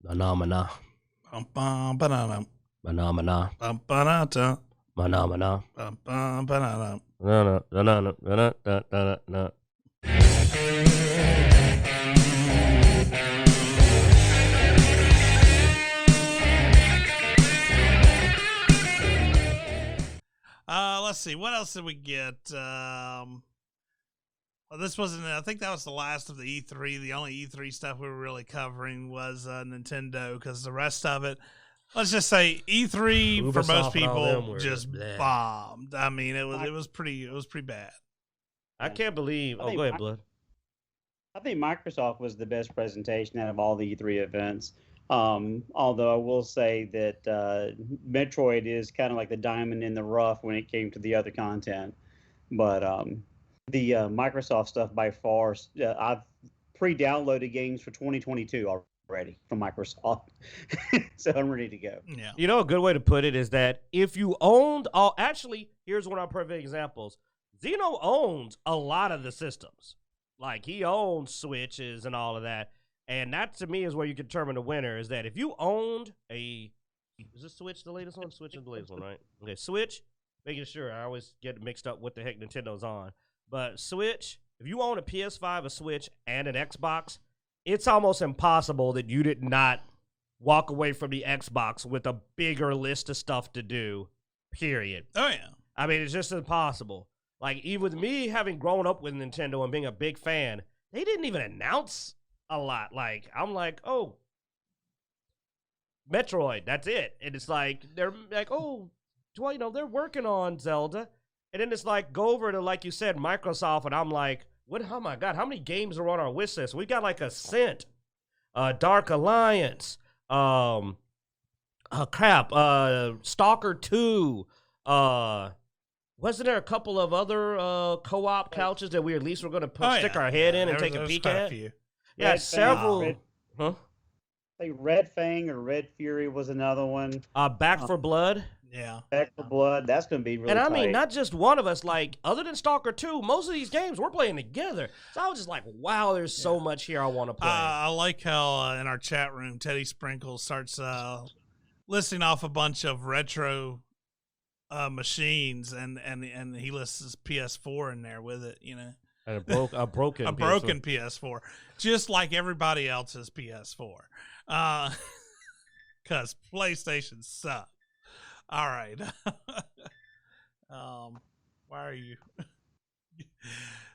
Mana mana. Bum, bum, ba-da-dum. Mana mana. Bum, ba-da-da. Mana mana. Bum, bum, ba-da-dum. Na na na na na na na na. Let's see. What else did we get? Well, this wasn't. I think that was the last of the E3. The only E3 stuff we were really covering was Nintendo, because the rest of it, let's just say E3 for Ubisoft most and all them people were just bleh. bombed. I mean, it was pretty bad. I can't believe. Oh, go ahead, Blood. I think Microsoft was the best presentation out of all the E3 events. Although I will say that Metroid is kind of like the diamond in the rough when it came to the other content. But the Microsoft stuff by far, I've pre-downloaded games for 2022 already from Microsoft. So I'm ready to go. Yeah. You know, a good way to put it is that if you owned all, actually, here's one of our perfect examples. Zeno owns a lot of the systems. Like, he owns Switches and all of that. And that, to me, is where you can determine the winner, is that if you owned a, is this Switch the latest one? Switch is the latest one, right? Okay, Switch, making sure. I always get mixed up what the heck Nintendo's on. But Switch, if you own a PS5, a Switch, and an Xbox, it's almost impossible that you did not walk away from the Xbox with a bigger list of stuff to do, period. Oh, yeah. I mean, it's just impossible. Like, even with me having grown up with Nintendo and being a big fan, they didn't even announce a lot. Like, I'm like, oh, Metroid, that's it. And it's like, they're like, oh, well, you know, they're working on Zelda. And then it's like, go over to, like you said, Microsoft, and I'm like, what? Oh, my God, how many games are on our wish list? We got, like, Ascent, Dark Alliance, Stalker 2, wasn't there a couple of other co-op couches that we at least were going to stick our head in and take a peek at? Few. Yeah, Red several. Fang, Huh? Like Red Fang or Red Fury was another one. Back for Blood. Yeah. Back for Blood, that's going to be really And I tight. mean, not just one of us. Like, other than Stalker 2, most of these games we're playing together. So I was just like, wow, there's so much here I want to play. I like how in our chat room, Teddy Sprinkle starts listing off a bunch of retro machines, and he lists his PS4 in there with it, you know. And a broken PS4, just like everybody else's PS4, because PlayStation suck. All right, why are you?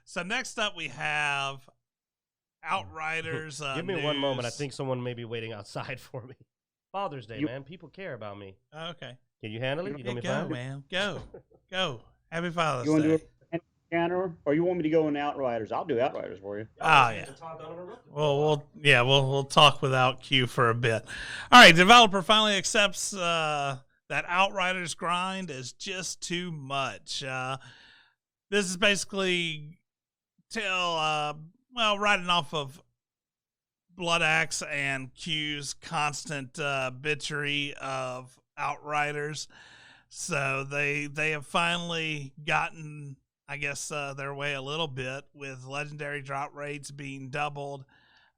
So next up we have Outriders. Give me one moment. I think someone may be waiting outside for me. Father's Day, man. People care about me. Okay. Can you handle it? You gonna be Go, fine? man. Go. Happy Father's You want to Day. do a counter, or you want me to go in Outriders? I'll do Outriders for you. Oh, yeah. Well, we'll talk without Q for a bit. All right, developer finally accepts that Outriders grind is just too much. This is basically riding off of Blood Axe and Q's constant bitchery of Outriders. So they have finally gotten, I guess, their way a little bit, with legendary drop rates being doubled,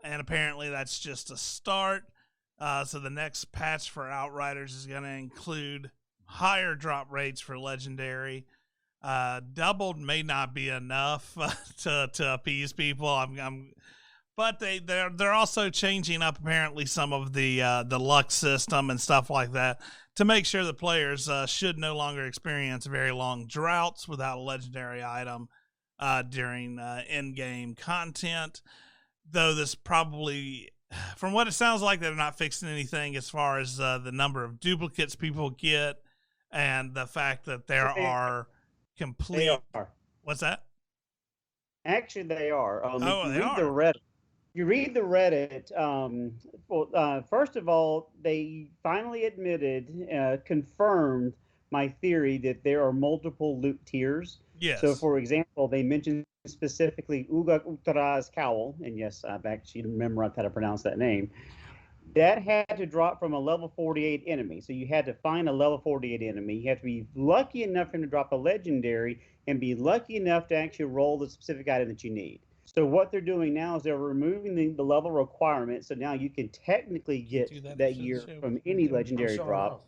and apparently that's just a start. So the next patch for Outriders is going to include higher drop rates for legendary. Doubled may not be enough to appease people. But they're also changing up apparently some of the luck system and stuff like that to make sure that players should no longer experience very long droughts without a legendary item during in-game content. Though this probably, from what it sounds like, they're not fixing anything as far as the number of duplicates people get, and the fact that there are complete. They are. What's that? Actually, they are. They are. You read the Reddit. First of all, they finally confirmed my theory that there are multiple loot tiers. Yes. So, for example, they mentioned specifically Uga Uttara's Cowl, and yes, I've actually memorized how to pronounce that name. That had to drop from a level 48 enemy. So you had to find a level 48 enemy. You had to be lucky enough for him to drop a legendary and be lucky enough to actually roll the specific item that you need. So what they're doing now is they're removing the level requirement. So now you can technically get that year from any legendary drop.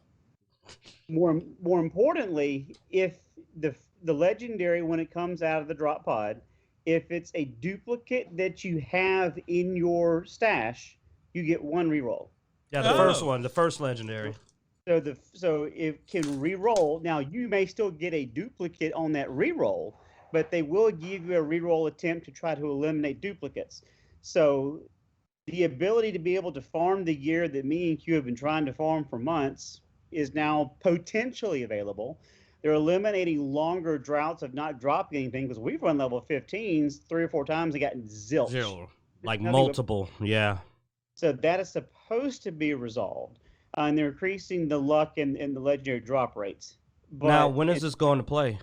More importantly, if the legendary, when it comes out of the drop pod, if it's a duplicate that you have in your stash, you get one reroll. Yeah, the first one, the first legendary. So it can reroll. Now you may still get a duplicate on that reroll, but they will give you a reroll attempt to try to eliminate duplicates. So the ability to be able to farm the gear that me and Q have been trying to farm for months is now potentially available. They're eliminating longer droughts of not dropping anything, because we've run level 15s 3 or 4 times and gotten zilch. Zero. Like multiple, yeah. So that is supposed to be resolved. And they're increasing the luck and the legendary drop rates. But now, when is this going to play?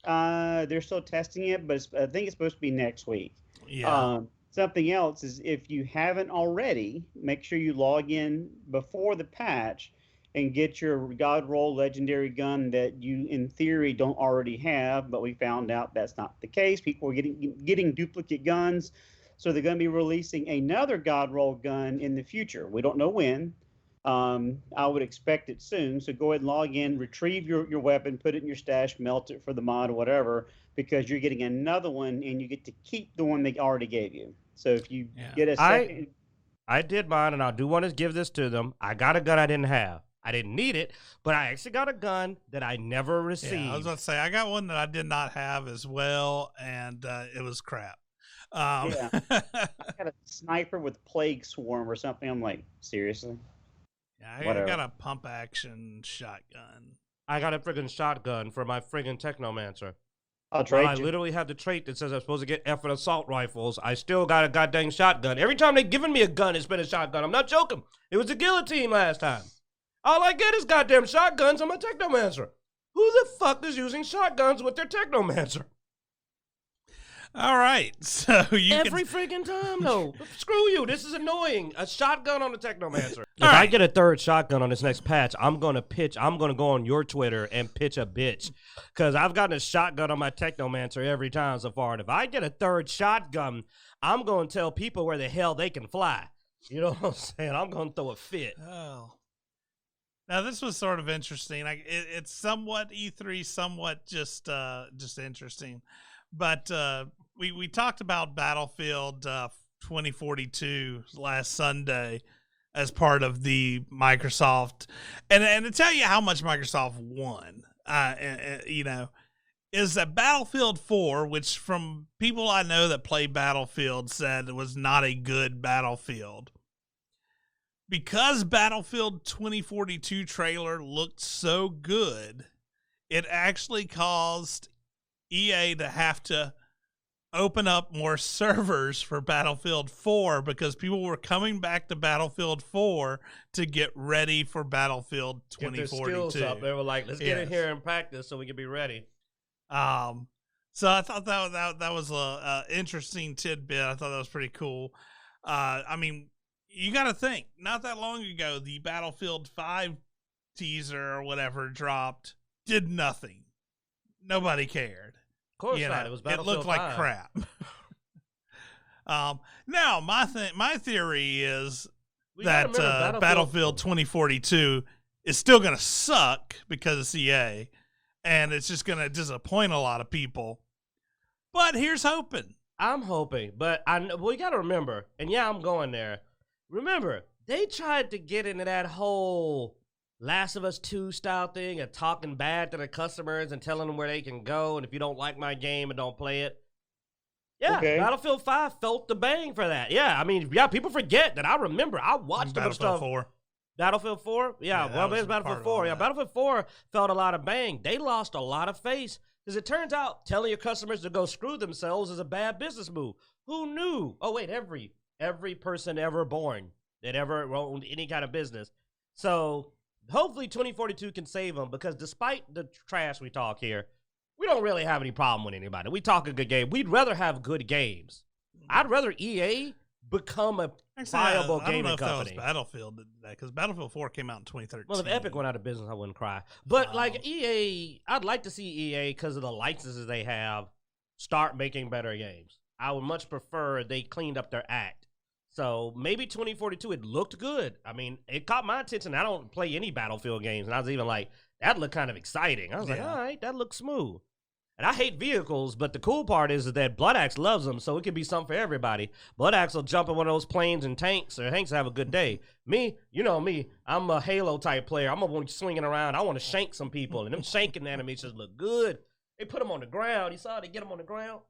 They're still testing it, but I think it's supposed to be next week. Yeah. Something else is, if you haven't already, make sure you log in before the patch and get your God Roll legendary gun that you, in theory, don't already have. But we found out that's not the case. People are getting duplicate guns, so they're going to be releasing another God Roll gun in the future. We don't know when. I would expect it soon. So go ahead and log in, retrieve your weapon, put it in your stash, melt it for the mod or whatever, because you're getting another one and you get to keep the one they already gave you. So if you get a second... I did mine, and I do want to give this to them. I got a gun I didn't have. I didn't need it, but I actually got a gun that I never received. Yeah, I was about to say, I got one that I did not have as well, and it was crap. Yeah. I got a sniper with Plague Swarm or something. I'm like, seriously? Yeah, I got a pump action shotgun. I got a friggin' shotgun for my friggin' Technomancer. I'll trade I literally have the trait that says I'm supposed to get effort assault rifles. I still got a goddamn shotgun. Every time they've given me a gun, it's been a shotgun. I'm not joking. It was a guillotine last time. All I get is goddamn shotguns on my Technomancer. Who the fuck is using shotguns with their Technomancer? All right, so you every friggin' time, though. Screw you. This is annoying. A shotgun on the Technomancer. If right. I get a third shotgun on this next patch, I'm gonna go on your Twitter and pitch a bitch, because I've gotten a shotgun on my Technomancer every time so far. And if I get a third shotgun, I'm gonna tell people where the hell they can fly. You know what I'm saying? I'm gonna throw a fit. Oh. Now this was sort of interesting. It's somewhat E3, somewhat just interesting. But we talked about Battlefield 2042 last Sunday as part of the Microsoft, and to tell you how much Microsoft won, is that Battlefield 4, which from people I know that play Battlefield said it was not a good Battlefield. Because Battlefield 2042 trailer looked so good, it actually caused EA to have to open up more servers for Battlefield 4 because people were coming back to Battlefield 4 to get ready for Battlefield 2042. Get their skills up. They were like, let's get in here and practice so we can be ready. So I thought that was a interesting tidbit. I thought that was pretty cool. I mean, you got to think, not that long ago, the Battlefield 5 teaser or whatever dropped, did nothing. Nobody cared. Of course not. It was Battlefield 5. It looked like crap. Now, my theory is that Battlefield 2042 is still going to suck because it's EA, and it's just going to disappoint a lot of people. But here's hoping. I'm hoping, but we got to remember, and yeah, I'm going there. Remember, they tried to get into that whole Last of Us 2 style thing of talking bad to the customers and telling them where they can go, and if you don't like my game and don't play it. Yeah, okay. Battlefield 5 felt the bang for that. Yeah, I mean, yeah, people forget that I remember. I watched them stuff. Battlefield 4? Yeah, well, it's Battlefield 4. Yeah, Battlefield 4 felt a lot of bang. They lost a lot of face because it turns out telling your customers to go screw themselves is a bad business move. Who knew? Oh, wait, every person ever born that ever owned any kind of business. So hopefully 2042 can save them, because despite the trash we talk here, we don't really have any problem with anybody. We talk a good game. We'd rather have good games. I'd rather EA become a viable gaming company. I don't know if that was Battlefield, because Battlefield 4 came out in 2013. Well, if Epic went out of business, I wouldn't cry. But like EA, I'd like to see EA, because of the licenses they have, start making better games. I would much prefer they cleaned up their act. So maybe 2042, it looked good. I mean, it caught my attention. I don't play any Battlefield games, and I was even like, that looked kind of exciting. I was like, all right, that looks smooth. And I hate vehicles, but the cool part is that Blood Axe loves them, so it can be something for everybody. Blood Axe will jump in one of those planes and tanks, or Hanks have a good day. Me, you know me, I'm a Halo type player. I'm going to be swinging around. I want to shank some people, and them shanking animations look good. They put them on the ground. You saw they get them on the ground?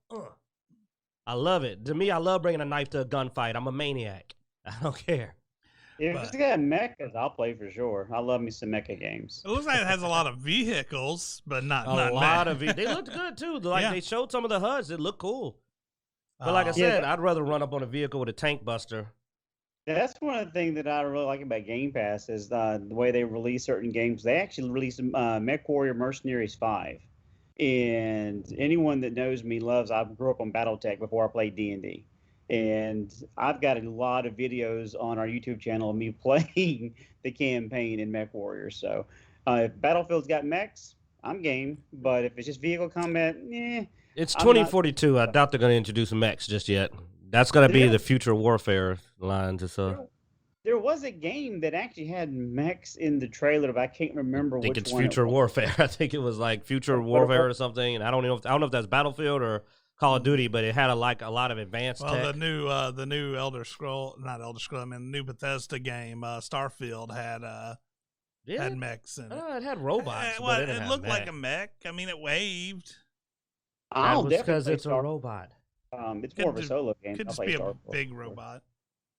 I love it. To me, I love bringing a knife to a gunfight. I'm a maniac. I don't care. If it's got mechas, I'll play for sure. I love me some mecha games. It looks like it has a lot of vehicles, but not a lot of They looked good too. Like they showed some of the HUDs. It looked cool. But like I said, I'd rather run up on a vehicle with a tank buster. That's one of the things that I really like about Game Pass is the way they release certain games. They actually released MechWarrior Mercenaries 5. And anyone that knows me I grew up on BattleTech before I played D&D. And I've got a lot of videos on our YouTube channel of me playing the campaign in MechWarrior. So if Battlefield's got mechs, I'm game. But if it's just vehicle combat, It's 2042. I doubt they're going to introduce mechs just yet. That's going to be the future warfare line. There was a game that actually had mechs in the trailer, but I can't remember which one. I think it's Future Warfare. I think it was like Future Warfare or something. And I don't know if that's Battlefield or Call of Duty, but it had a lot of advanced tech. The new new Bethesda game, Starfield had mechs in it. It had robots. Well, it looked like a mech. I mean, it waved. That was because it's a robot. It's more of a solo game. Could just be a big robot.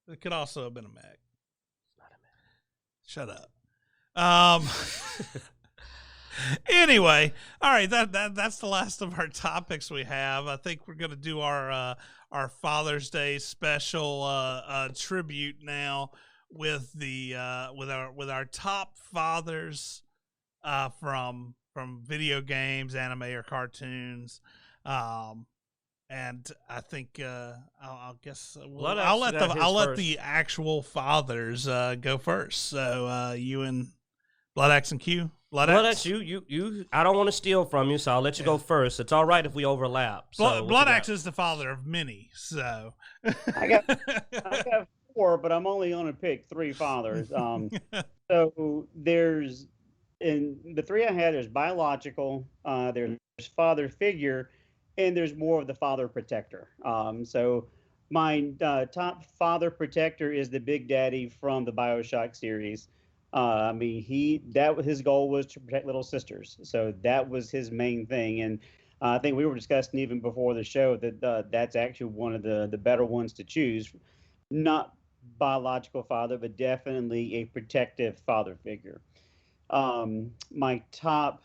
It could also have been a mech. Shut up. Anyway, all right. That's the last of our topics we have. I think we're going to do our Father's Day special tribute now with our top fathers from video games, anime, or cartoons. And I think I'll let the actual fathers go first. So you and Blood Axe and Q. Blood Axe, you. I don't want to steal from you, so I'll let you go first. It's all right if we overlap. So Blood Axe is the father of many. So I got 4, but I'm only going to pick 3 fathers. So there's in the 3 I had. There's biological. There's father figure. And there's more of the father protector. So my top father protector is the Big Daddy from the BioShock series. I mean, his goal was to protect little sisters. So that was his main thing. And I think we were discussing even before the show that that's actually one of the better ones to choose. Not biological father, but definitely a protective father figure. My top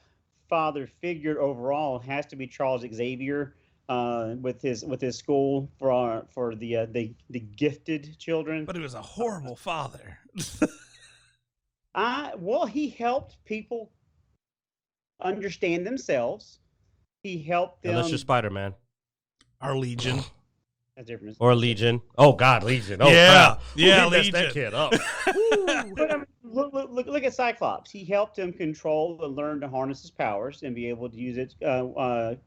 father figure overall has to be Charles Xavier with his school for the gifted children. But he was a horrible father. Well, he helped people understand themselves. He helped them. Unless you're Spider-Man. Our Legion. That's different. Or Legion. Oh God, Legion. Oh yeah, yeah, Legion. That kid up. But I mean, look at Cyclops. He helped him control and learn to harness his powers and be able to use it. And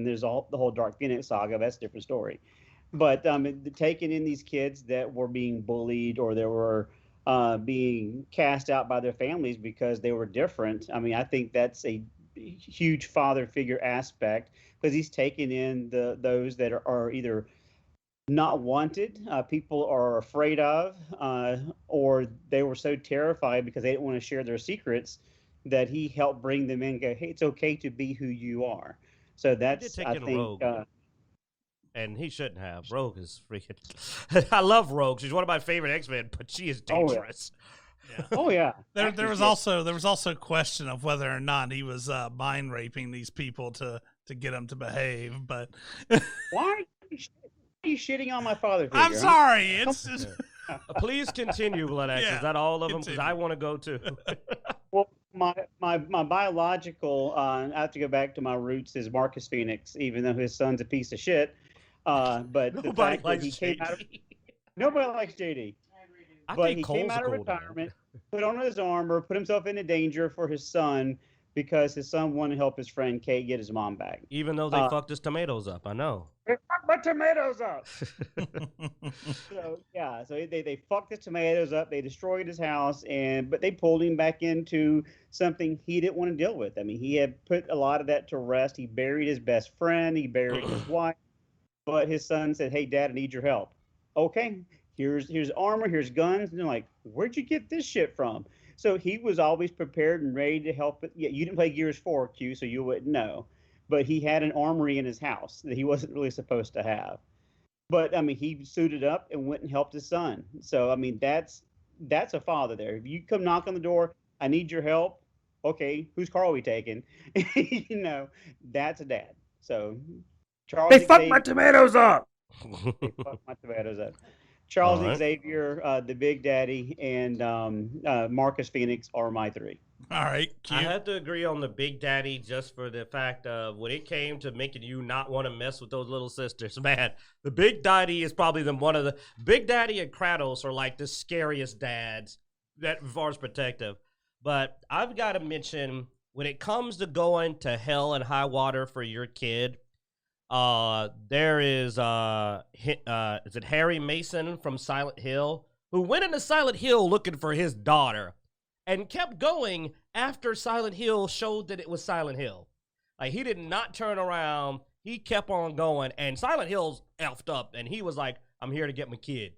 there's the whole Dark Phoenix saga. That's a different story. But taking in these kids that were being bullied or they were being cast out by their families because they were different. I mean, I think that's a huge father figure aspect because he's taking in those that are either not wanted, people are afraid of, or they were so terrified because they didn't want to share their secrets that he helped bring them in and go, hey, it's okay to be who you are. So that's, I think... Rogue. And he shouldn't have. Rogue is freaking... I love Rogue. She's one of my favorite X-Men, but she is dangerous. Yeah. Oh, yeah. There was also a question of whether or not he was mind raping these people to get them to behave, but... Why are you shitting on my father figure? I'm sorry. It's just... Please continue, Blood Axe. Is that all of them? Because I want to go too. Well, my biological, I have to go back to my roots, is Marcus Phoenix, even though his son's a piece of shit. But the fact that he came out of... Nobody likes JD. But he came out of retirement, put on his armor, put himself into danger for his son because his son wanted to help his friend Kate get his mom back. Even though they fucked his tomatoes up, I know. fucked my tomatoes up. So yeah, so they fucked his tomatoes up. They destroyed his house, but they pulled him back into something he didn't want to deal with. I mean, he had put a lot of that to rest. He buried his best friend. He buried his wife. But his son said, "Hey, Dad, I need your help." Okay, here's armor, here's guns. And they're like, "Where'd you get this shit from?" So he was always prepared and ready to help. Yeah, you didn't play Gears 4, Q, so you wouldn't know. But he had an armory in his house that he wasn't really supposed to have. But I mean, he suited up and went and helped his son. So I mean, that's a father there. If you come knock on the door, "I need your help." Okay, whose car are we taking? That's a dad. So Charles They fucked Xavier, my tomatoes up. they fucked my tomatoes up. Charles All right. Xavier, the Big Daddy, and Marcus Phoenix are my three. All right, I cute. have to agree on the Big Daddy just for the fact of when it came to making you not want to mess with those little sisters, man. The Big Daddy is probably one of the Big Daddy and Kratos are like the scariest dads that as far as protective. But I've got to mention when it comes to going to hell and high water for your kid, there is it Harry Mason from Silent Hill who went into Silent Hill looking for his daughter and kept going after Silent Hill showed that it was Silent Hill. Like, he did not turn around. He kept on going, and Silent Hill's effed up, and he was like, "I'm here to get my kid."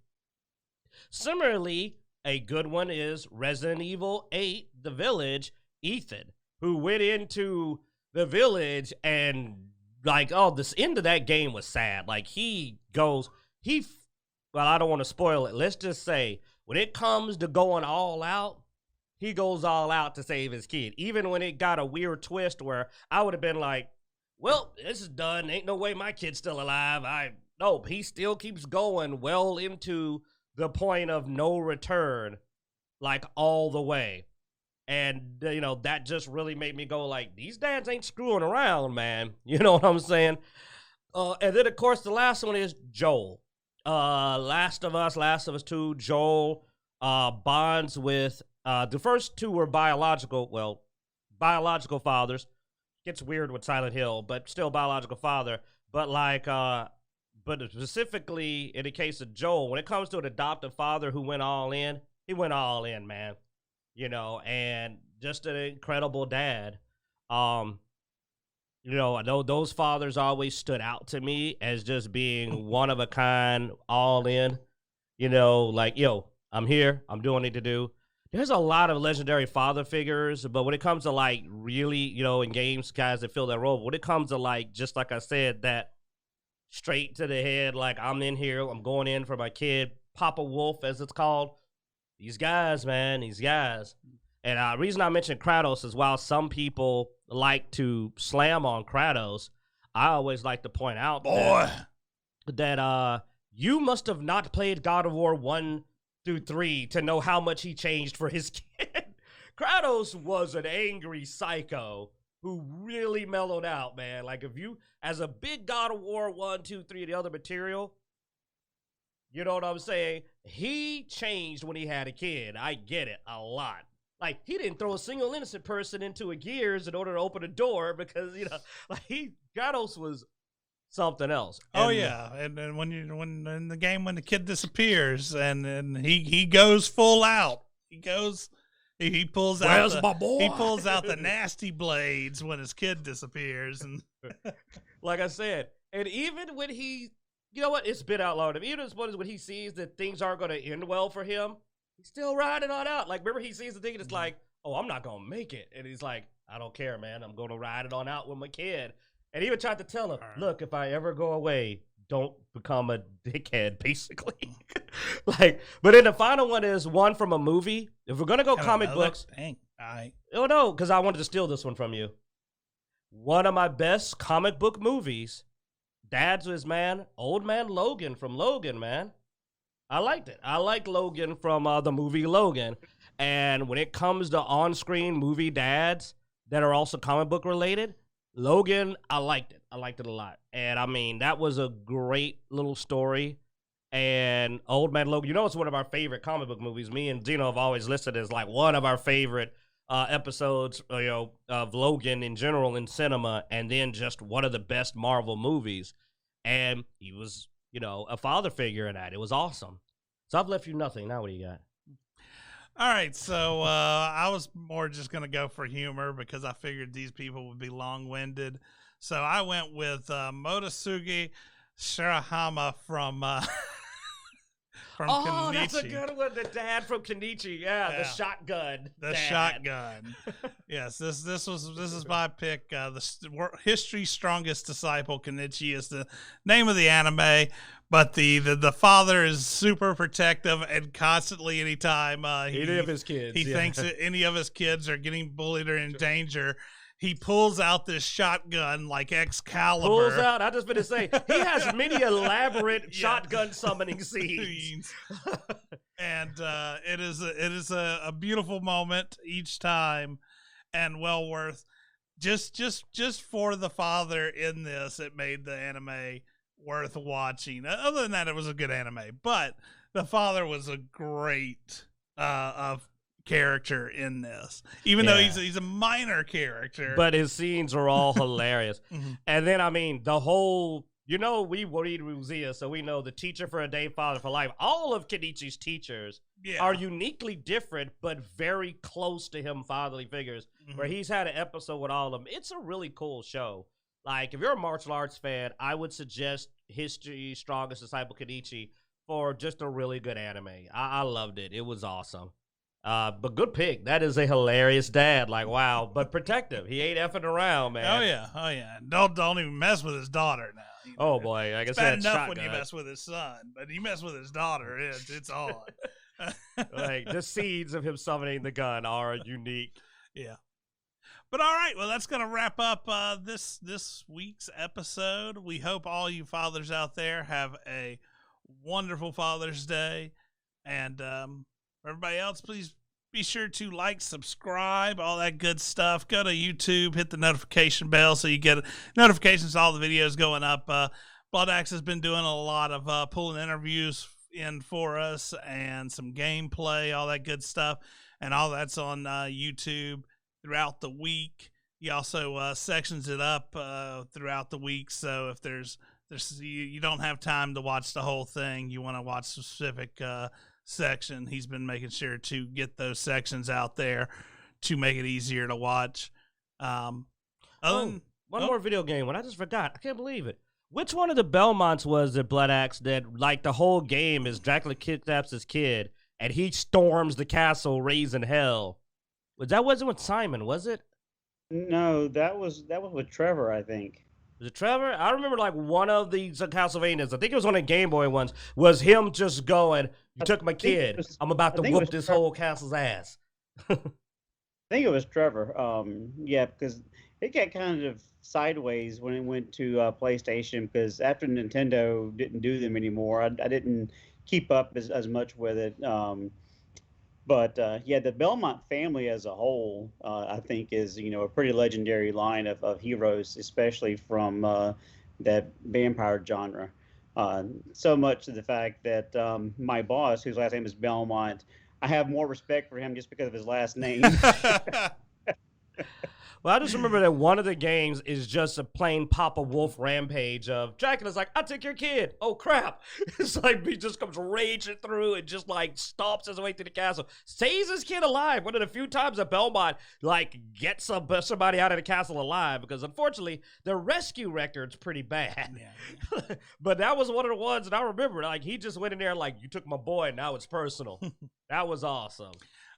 Similarly, a good one is Resident Evil 8, The Village, Ethan, who went into the village and, like, this end of that game was sad. Like, well, I don't want to spoil it. Let's just say, when it comes to going all out, he goes all out to save his kid. Even when it got a weird twist where I would have been like, "Well, this is done. Ain't no way my kid's still alive." Nope, he still keeps going well into the point of no return, like all the way. And, that just really made me go like, these dads ain't screwing around, man. You know what I'm saying? And then, of course, the last one is Joel. Last of Us 2, Joel bonds with, the first two were biological fathers. Gets weird with Silent Hill, but still biological father. But but specifically in the case of Joel, when it comes to an adoptive father who went all in, he went all in, man. And just an incredible dad. I know those fathers always stood out to me as just being one of a kind, all in. I'm here, I'm doing what I need to do. There's a lot of legendary father figures, but when it comes to like really, in games, guys that fill that role, when it comes to like, just like I said, that straight to the head, like I'm in here, I'm going in for my kid, Papa Wolf, as it's called. These guys, man, these guys. And the reason I mentioned Kratos is while some people like to slam on Kratos, I always like to point out that you must have not played God of War 1 through 3 to know how much he changed for his kid. Kratos was an angry psycho who really mellowed out, man. Like, if you, as a big God of War 1, 2, 3, the other material, you know what I'm saying? He changed when he had a kid. I get it a lot. Like, he didn't throw a single innocent person into a Gears in order to open a door because, Kratos was something else. Oh yeah, and when in the game when the kid disappears and he goes full out, he pulls out. Where's my boy? He pulls out the nasty blades when his kid disappears, and like I said, and even when he, it's been out loud. Even as much as when he sees that things aren't going to end well for him, he's still riding on out. Like, remember he sees the thing and it's like, "Oh, I'm not gonna make it," and he's like, "I don't care, man. I'm gonna ride it on out with my kid." And he even tried to tell him, "Look, if I ever go away, don't become a dickhead," basically. But then the final one is one from a movie. If we're gonna go comic books, dang, oh no, because I wanted to steal this one from you. One of my best comic book movies, Dad's was, man, Old Man Logan from Logan, man. I liked it. I liked Logan from the movie Logan. And when it comes to on-screen movie dads that are also comic book related, Logan, I liked it. I liked it a lot. And, I mean, that was a great little story. And Old Man Logan, it's one of our favorite comic book movies. Me and Dino have always listed as, like, one of our favorite episodes, of Logan in general in cinema. And then just one of the best Marvel movies. and he was, a father figure in that. It was awesome. So I've left you nothing. Now what do you got? All right, so I was more just going to go for humor because I figured these people would be long-winded. So I went with Motosuke Shirahama from Kenichi. That's a good one. The dad from Kenichi. Yeah. The shotgun. The dad. shotgun. Yes, this is my pick. History's strongest disciple, Kenichi, is the name of the anime. But the father is super protective and constantly, anytime any of his kids, he thinks that any of his kids are getting bullied or in danger, he pulls out this shotgun like Excalibur. Pulls out. I just been to say he has many elaborate shotgun summoning scenes. And it is a beautiful moment each time, and well worth just for the father in this. It made the anime worth watching. Other than that, it was a good anime, but the father was a great character in this, even though he's a minor character, but his scenes are all hilarious. And then the whole, we read Ruziya, so we know the teacher for a day, father for life. All of Kenichi's teachers are uniquely different but very close to him fatherly figures, where he's had an episode with all of them. It's a really cool show. Like, if you're a martial arts fan, I would suggest History's Strongest Disciple Kenichi for just a really good anime. I loved it. It was awesome. But good pick. That is a hilarious dad. Like, wow. But protective. He ain't effing around, man. Oh yeah. Don't even mess with his daughter now. Oh boy, like it's I said, bad enough shotgun. when you mess with his son, but you mess with his daughter, it's on. Like, the scenes of him summoning the gun are unique. Yeah. But all right, well, that's going to wrap up this week's episode. We hope all you fathers out there have a wonderful Father's Day. And for everybody else, please be sure to like, subscribe, all that good stuff. Go to YouTube, hit the notification bell so you get notifications of all the videos going up. Blood Axe has been doing a lot of pulling interviews in for us and some gameplay, all that good stuff. And all that's on YouTube throughout the week. He also sections it up throughout the week. So if there's you don't have time to watch the whole thing, you want to watch a specific section, he's been making sure to get those sections out there to make it easier to watch. One more video game one. I just forgot. I can't believe it. Which one of the Belmonts was that Blood Axe that, like, the whole game is Dracula kidnaps his kid and he storms the castle raising hell? Wasn't with Simon, was it? No, that was with Trevor, I think. Was it Trevor? I remember, like, one of these Castlevanias, I think it was one of the Game Boy ones, was him just going, "You took my kid. I'm about to whoop this whole castle's ass." I think it was Trevor. Yeah, because it got kind of sideways when it went to PlayStation, because after Nintendo didn't do them anymore, I didn't keep up as much with it. But the Belmont family as a whole, I think, is a pretty legendary line of heroes, especially from that vampire genre. So much to the fact that my boss, whose last name is Belmont, I have more respect for him just because of his last name. Well, I just remember that one of the games is just a plain Papa Wolf rampage of Dracula's like, "I took your kid. Oh, crap." It's like he just comes raging through and just, like, stomps his way through the castle. Saves his kid alive. One of the few times that Belmont, like, gets somebody out of the castle alive, because, unfortunately, the rescue record's pretty bad. Yeah. But that was one of the ones that I remember. Like, he just went in there like, "You took my boy, now it's personal." That was awesome.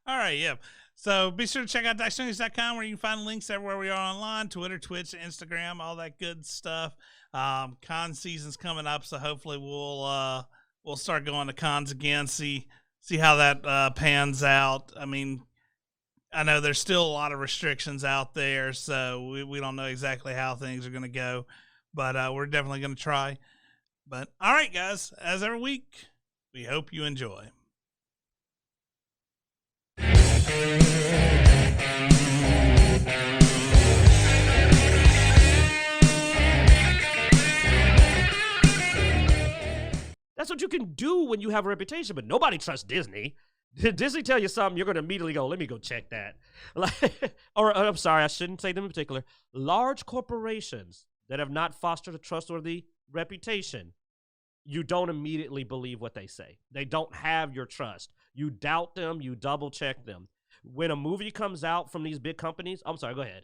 All right, yeah. So be sure to check out Dicejunkies.com, where you can find links everywhere we are online: Twitter, Twitch, Instagram, all that good stuff. Con season's coming up, so hopefully we'll start going to cons again, see how that pans out. I mean, I know there's still a lot of restrictions out there, so we don't know exactly how things are going to go, but we're definitely going to try. But all right, guys, as every week, we hope you enjoy. That's what you can do when you have a reputation, but nobody trusts Disney. Did Disney tell you something, you're going to immediately go, "Let me go check that." Or I'm sorry, I shouldn't say them in particular. Large corporations that have not fostered a trustworthy reputation, you don't immediately believe what they say. They don't have your trust. You doubt them. You double check them. When a movie comes out from these big companies, I'm sorry, go ahead.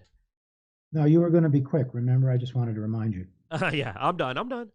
No, you were going to be quick. Remember, I just wanted to remind you. Yeah, I'm done.